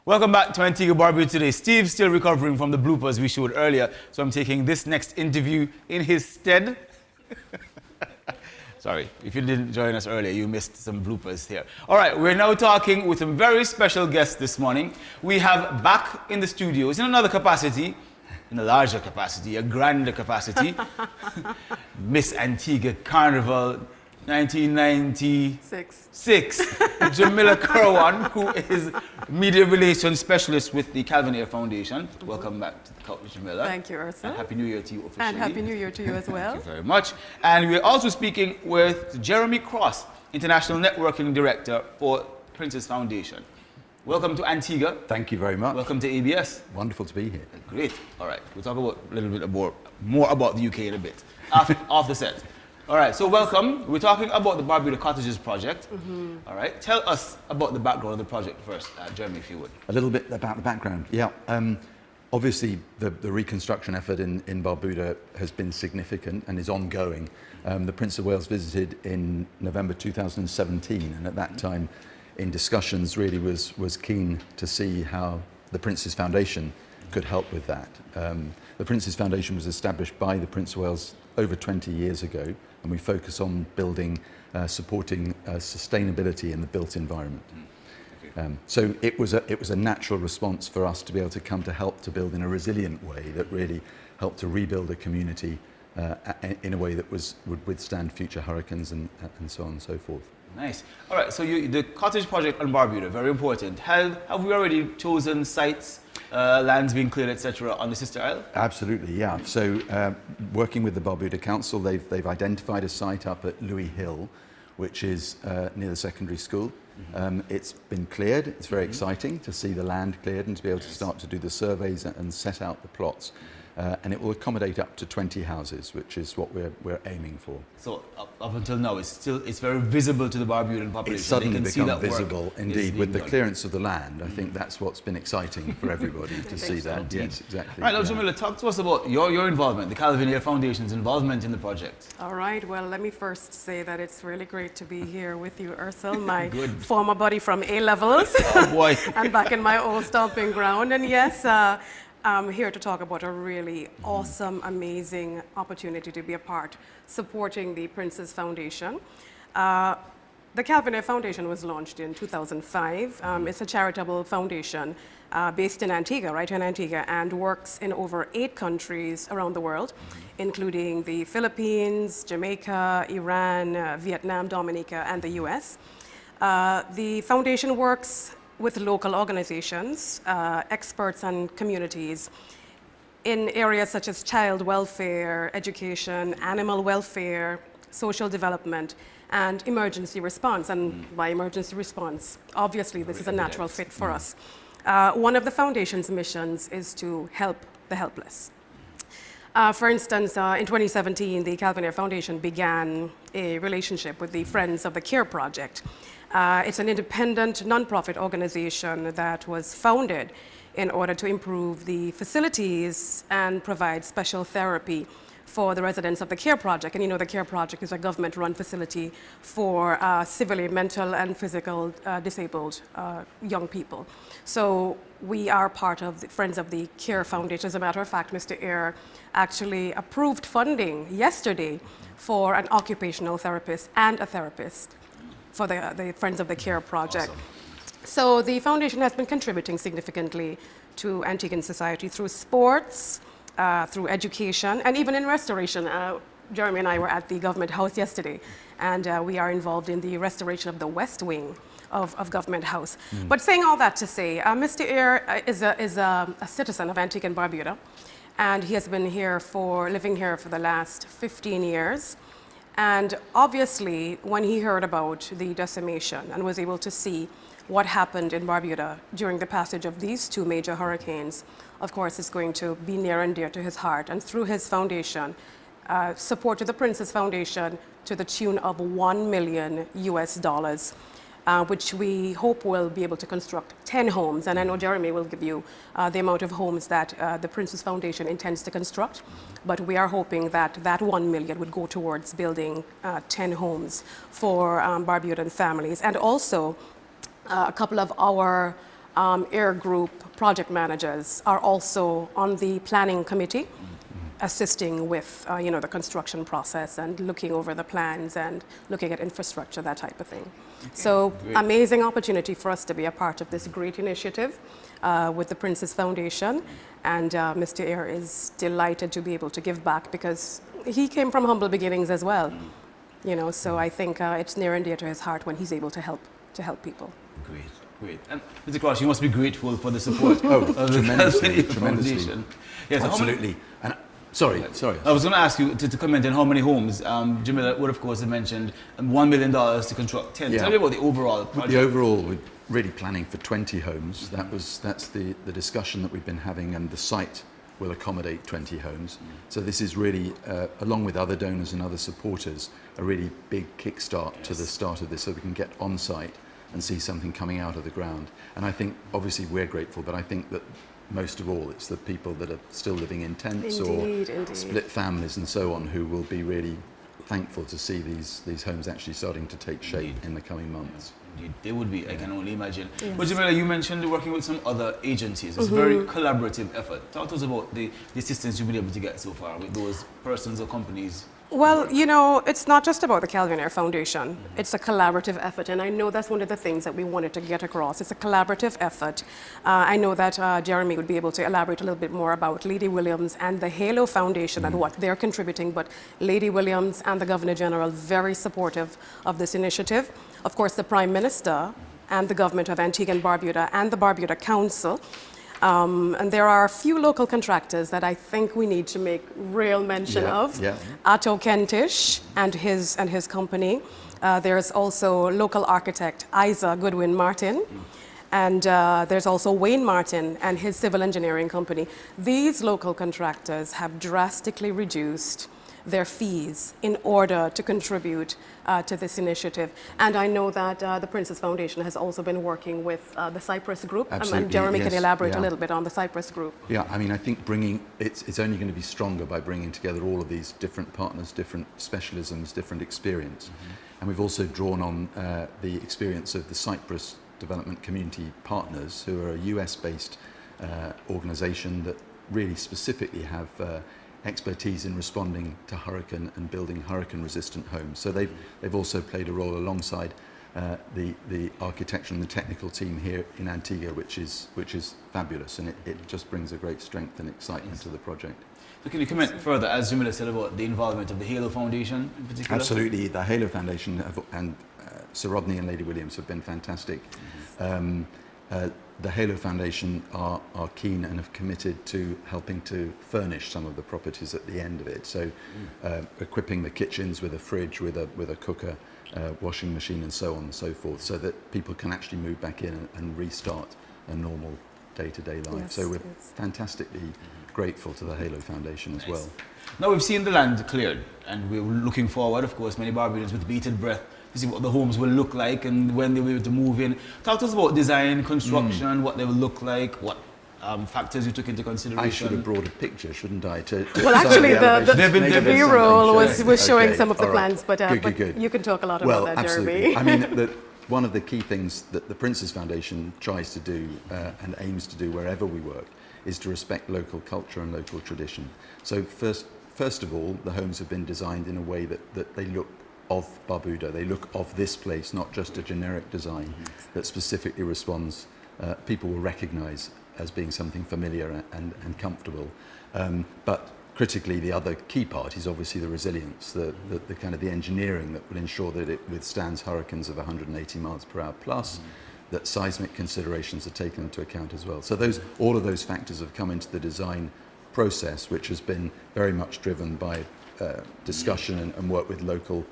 Welcome back to Antigua Barbuda today. Steve's still recovering from the bloopers we showed earlier, so I'm taking this next interview in his stead. Sorry, if you didn't join us earlier, you missed some bloopers here. All right, we're now talking with some very special guests this morning. We have back in the studios in another capacity, in a larger capacity, a grander capacity, Miss Antigua Carnival 1996. Jamila Kerwan, who is Media Relations Specialist with the Calvin Ayre Foundation. Welcome back to the couch, Jamila. Thank you, Ursula. And Happy New Year to you officially. And Happy New Year to you as well. Thank you very much. And we're also speaking with Jeremy Cross, International Networking Director for Princess Foundation. Welcome to Antigua. Thank you very much. Welcome to ABS. Wonderful to be here. Great. All right. We'll talk about a little bit more about the UK in a bit, off the set. All right, so welcome. We're talking about the Barbuda Cottages project. All right, tell us about the background of the project first, Jeremy, if you would. A little bit about the background. Yeah, obviously the reconstruction effort in Barbuda has been significant and is ongoing. The Prince of Wales visited in November 2017, and at that time, in discussions, really was keen to see how the Prince's Foundation could help with that. The Prince's Foundation was established by the Prince of Wales over 20 years ago, and we focus on building, supporting sustainability in the built environment. So it was a natural response for us to be able to come to help to build in a resilient way that really helped to rebuild a community in a way that would withstand future hurricanes and so on and so forth. Nice. All right, so the cottage project on Barbuda, very important. Have we already chosen sites, lands being cleared, etc., on the sister isle? Absolutely, yeah. So working with the Barbuda Council, they've identified a site up at Louis Hill, which is near the secondary school. It's been cleared. It's very exciting to see the land cleared and to be able to start to do the surveys and set out the plots. And it will accommodate up to 20 houses, which is what we're aiming for. So up until now, it's very visible to the Barbudan population. It's suddenly become visible, indeed, with the clearance of the land. I think that's what's been exciting for everybody to see that. So. Yes, exactly. All right, now, Jamila, talk to us about your involvement, the Calvin Ayre Foundation's involvement in the project. All right, well, let me first say that it's really great to be here with you, Ursula, my former buddy from A-levels. Oh, boy. I'm back in my old stomping ground. And yes, I'm here to talk about a really awesome, amazing opportunity to be a part supporting the Princess Foundation. The Calvin Ayre Foundation was launched in 2005. It's a charitable foundation based in Antigua, right in Antigua, and works in over 8 countries around the world, including the Philippines, Jamaica, Iran, Vietnam, Dominica, and the US. The foundation works with local organizations, experts and communities in areas such as child welfare, education, animal welfare, social development, and emergency response. And by emergency response, obviously this is a natural fit for us. One of the foundation's missions is to help the helpless. For instance, in 2017, the Calvin Ayre Foundation began a relationship with the Friends of the Care Project. It's an independent nonprofit organization that was founded in order to improve the facilities and provide special therapy for the residents of the Care Project. And you know, the Care Project is a government-run facility for severely mental and physical disabled young people. So we are part of the Friends of the Care Foundation. As a matter of fact, Mr. Ayre actually approved funding yesterday for an occupational therapist and a therapist for the Friends of the Care Project. Awesome. So the foundation has been contributing significantly to Antiguan society through sports, through education, and even in restoration. Jeremy and I were at the Government House yesterday, and we are involved in the restoration of the West Wing of Government House. But saying all that to say, Mr. Ayre is a citizen of Antigua and Barbuda, and he has been living here for the last 15 years. And obviously, when he heard about the decimation and was able to see what happened in Barbuda during the passage of these 2 major hurricanes, of course, it's going to be near and dear to his heart. And through his foundation, supported the Princess Foundation to the tune of $1 million US, which we hope will be able to construct 10 homes. And I know Jeremy will give you the amount of homes that the Princess Foundation intends to construct. But we are hoping that that 1 million would go towards building 10 homes for Barbudan families. And also, a couple of our Ayre Group project managers are also on the planning committee, assisting with the construction process and looking over the plans and looking at infrastructure, that type of thing. So great. amazing opportunity for us to be a part of this great initiative with the Princess Foundation, and Mr. Ayre is delighted to be able to give back because he came from humble beginnings as well. So I think it's near and dear to his heart when he's able to help people. Great, great. And Mr. Cross, you must be grateful for the support of the tremendously. Foundation. Yes, Absolutely. And sorry. I was going to ask you to comment on how many homes. Jamila would, of course, have mentioned $1 million to construct 10. Yeah. Tell me about the overall project. The overall, we're really planning for 20 homes. That's the discussion that we've been having, and the site will accommodate 20 homes. So this is really, along with other donors and other supporters, a really big kickstart to the start of this, so we can get on site and see something coming out of the ground. And I think, obviously, we're grateful, but I think that most of all, it's the people that are still living in tents Indeed. or split families and so on who will be really thankful to see these homes actually starting to take shape in the coming months. Indeed, they would be, I can only imagine. Yes. But Jamila, you mentioned working with some other agencies. It's a very collaborative effort. Talk to us about the assistance you've been able to get so far with those persons or companies. Well, it's not just about the Calvin Ayre Foundation. It's a collaborative effort, and I know that's one of the things that we wanted to get across. It's a collaborative effort. I know that Jeremy would be able to elaborate a little bit more about Lady Williams and the Halo Foundation and what they're contributing, but Lady Williams and the Governor General very supportive of this initiative. Of course, the Prime Minister and the government of Antigua and Barbuda and the Barbuda Council. And there are a few local contractors that I think we need to make real mention of. Yeah. Atto Kentish and his company. There's also local architect Isa Goodwin Martin. And there's also Wayne Martin and his civil engineering company. These local contractors have drastically reduced their fees in order to contribute to this initiative. And I know that the Princess Foundation has also been working with the Cypress group. Absolutely, And Jeremy can yes, elaborate a yeah. little bit on the Cypress group. Yeah, I mean, I think it's only going to be stronger by bringing together all of these different partners, different specialisms, different experience. And we've also drawn on the experience of the Cypress Development Community Partners, who are a US-based organization that really specifically have expertise in responding to hurricane and building hurricane-resistant homes. So they've also played a role alongside the architecture and the technical team here in Antigua, which is fabulous, and it just brings a great strength and excitement to the project. So can you comment further, as Jamila said, about the involvement of the Halo Foundation in particular? Absolutely, the Halo Foundation and Sir Rodney and Lady Williams have been fantastic. The Halo Foundation are keen and have committed to helping to furnish some of the properties at the end of it. So equipping the kitchens with a fridge, with a cooker, washing machine and so on and so forth, so that people can actually move back in and restart a normal day-to-day life. Yes, so we're yes. fantastically grateful to the Halo Foundation as well. Now we've seen the land cleared, and we're looking forward, of course, many Barbadians with bated breath to see what the homes will look like and when they'll be able to move in. Talk to us about design, construction, what they will look like, what factors you took into consideration. I should have brought a picture, shouldn't I? Well, actually, the B-roll was showing Okay, some of the all right. plans, but Good. you can talk a lot Well, about that, absolutely. Jeremy. I mean, one of the key things that the Princess Foundation tries to do and aims to do wherever we work is to respect local culture and local tradition. So first of all, the homes have been designed in a way that they look of Barbuda, they look of this place, not just a generic design that specifically responds, people will recognize as being something familiar and comfortable. But critically, the other key part is obviously the resilience, the kind of the engineering that will ensure that it withstands hurricanes of 180 miles per hour plus, that seismic considerations are taken into account as well. So all of those factors have come into the design process, which has been very much driven by discussion and work with the local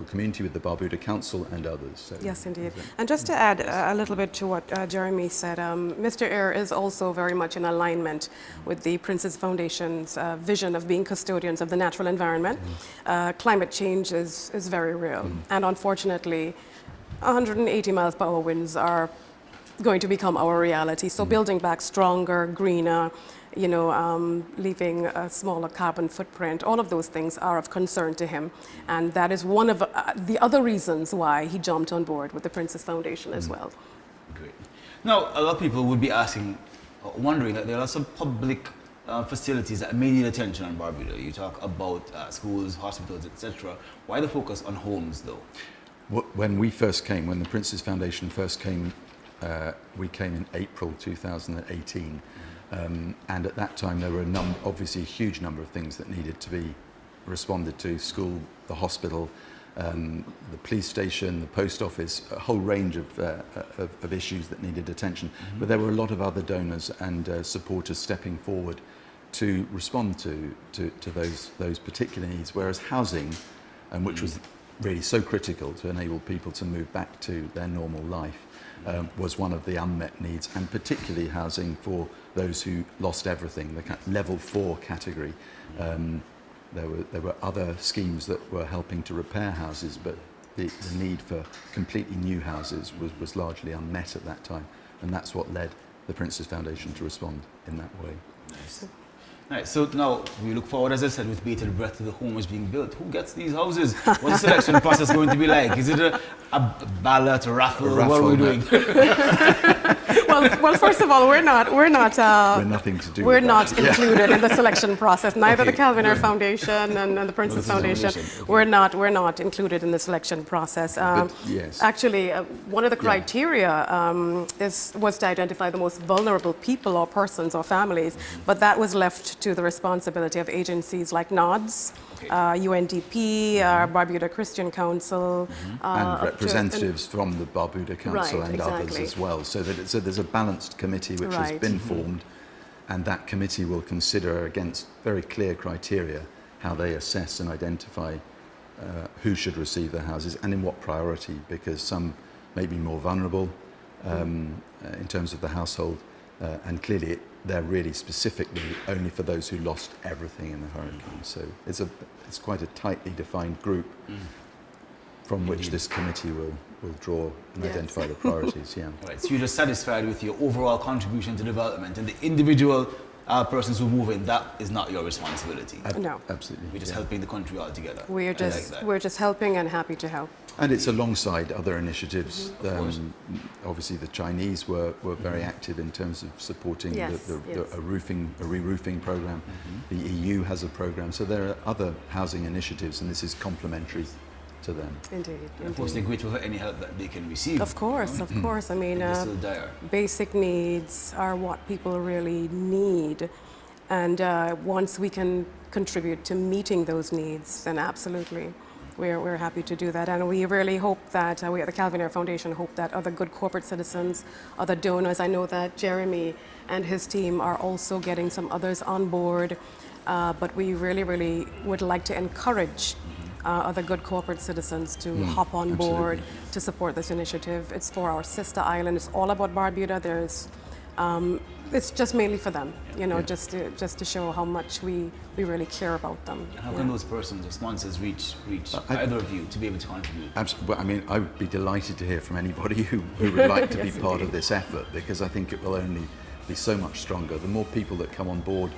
community, with the Barbuda Council and others. So, Yes, indeed. And just to add a little bit to what Jeremy said, Mr. Ayre is also very much in alignment with the Princess Foundation's vision of being custodians of the natural environment. Climate change is very real. And unfortunately, 180 miles per hour winds are going to become our reality. So building back stronger, greener, leaving a smaller carbon footprint, all of those things are of concern to him. And that is one of the other reasons why he jumped on board with the Princess Foundation as well. Great. Now, a lot of people would be asking, wondering that there are some public facilities that may need attention on Barbuda. You talk about schools, hospitals, etc. Why the focus on homes, though? When we first came, when the Prince's Foundation first came, we came in April 2018. And at that time, there were obviously a huge number of things that needed to be responded to: school, the hospital, the police station, the post office, a whole range of issues that needed attention. But there were a lot of other donors and supporters stepping forward to respond to those particular needs. Whereas housing, which was really so critical to enable people to move back to their normal life, was one of the unmet needs, and particularly housing for those who lost everything, the level 4 category. There were other schemes that were helping to repair houses, but the need for completely new houses was largely unmet at that time, and that's what led the Prince's Foundation to respond in that way. Nice. All right, so now we look forward, as I said, with bated breath to the homes being built. Who gets these houses? What's the selection process going to be like? Is it a ballot, a raffle? What are we doing? Well, first of all, we're nothing to do. We're with not that. included in the selection process. Neither Okay, the Calvin Ayre good. Foundation and the Prince's Foundation. Okay. We're not included in the selection process. Yes. Actually, one of the criteria was to identify the most vulnerable people or persons or families, but that was left to the responsibility of agencies like NODS, Okay. UNDP, Barbuda Christian Council, And representatives from the Barbuda Council Right, and others exactly. as well. So there's a balanced committee which has Right. been formed, and that committee will consider against very clear criteria how they assess and identify who should receive their houses and in what priority, because some may be more vulnerable in terms of the household, and clearly they're really specifically only for those who lost everything in the hurricane. So it's quite a tightly defined group from which this committee will draw and Yes. identify the priorities. Yeah. All right, so you're just satisfied with your overall contribution to development, and the individual persons who move in, that is not your responsibility. No. Absolutely. We're just yeah. helping the country all together. We're just helping and happy to help. And it's alongside other initiatives. Of course. Obviously, the Chinese were very active in terms of supporting Yes, yes. a re-roofing program. The EU has a program, so there are other housing initiatives, and this is complementary to them. Indeed. And of course, they're grateful for any help that they can receive. Of course, of course. I mean, They're still dire. basic needs are what people really need. And once we can contribute to meeting those needs, then absolutely, we're happy to do that. And we really hope that, we at the Calvin Ayre Foundation hope that other good corporate citizens, other donors, I know that Jeremy and his team are also getting some others on board, but we really, really would like to encourage other good corporate citizens to hop on board to support this initiative. It's for our sister island. It's all about Barbuda. It's just mainly for them, just to show how much we really care about them. And how can those persons or sponsors reach either of you to be able to contribute? Absolutely. Well, I mean, I would be delighted to hear from anybody who would like to be part of this effort, because I think it will only be so much stronger. The more people that come on board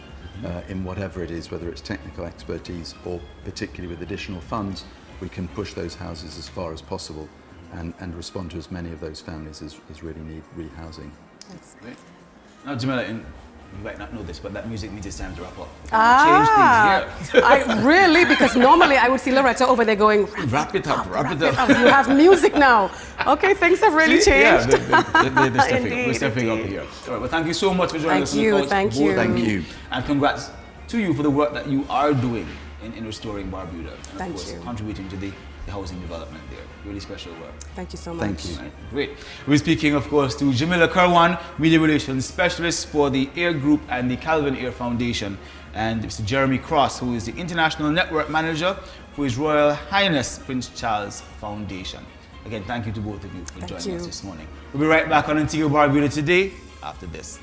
in whatever it is, whether it's technical expertise or particularly with additional funds, we can push those houses as far as possible and respond to as many of those families as really need rehousing. Yes. Great. Now, Jamila, you might not know this, but that music means it's time to wrap up. Change things here. Really? Because normally I would see Loretta over there going, Wrap it up. you have music now. Okay, things have really changed. Yeah, they're stepping up. We're Indeed, stepping up indeed. here. All right, well, thank you so much for joining Thank us. on the you, couch, thank both you. of Thank you. And congrats to you for the work that you are doing in restoring Barbuda. And Thank of course, you. contributing to the housing development there. Really special work. Thank you so much. Thank you. Right, great. We're speaking, of course, to Jamila Kerwan, Media Relations Specialist for the Ayre Group and the Calvin Ayre Foundation, and Mr. Jeremy Cross, who is the International Network Manager for His Royal Highness Prince Charles Foundation. Again, thank you to both of you for joining us this morning. We'll be right back on Antigua Barbuda today after this.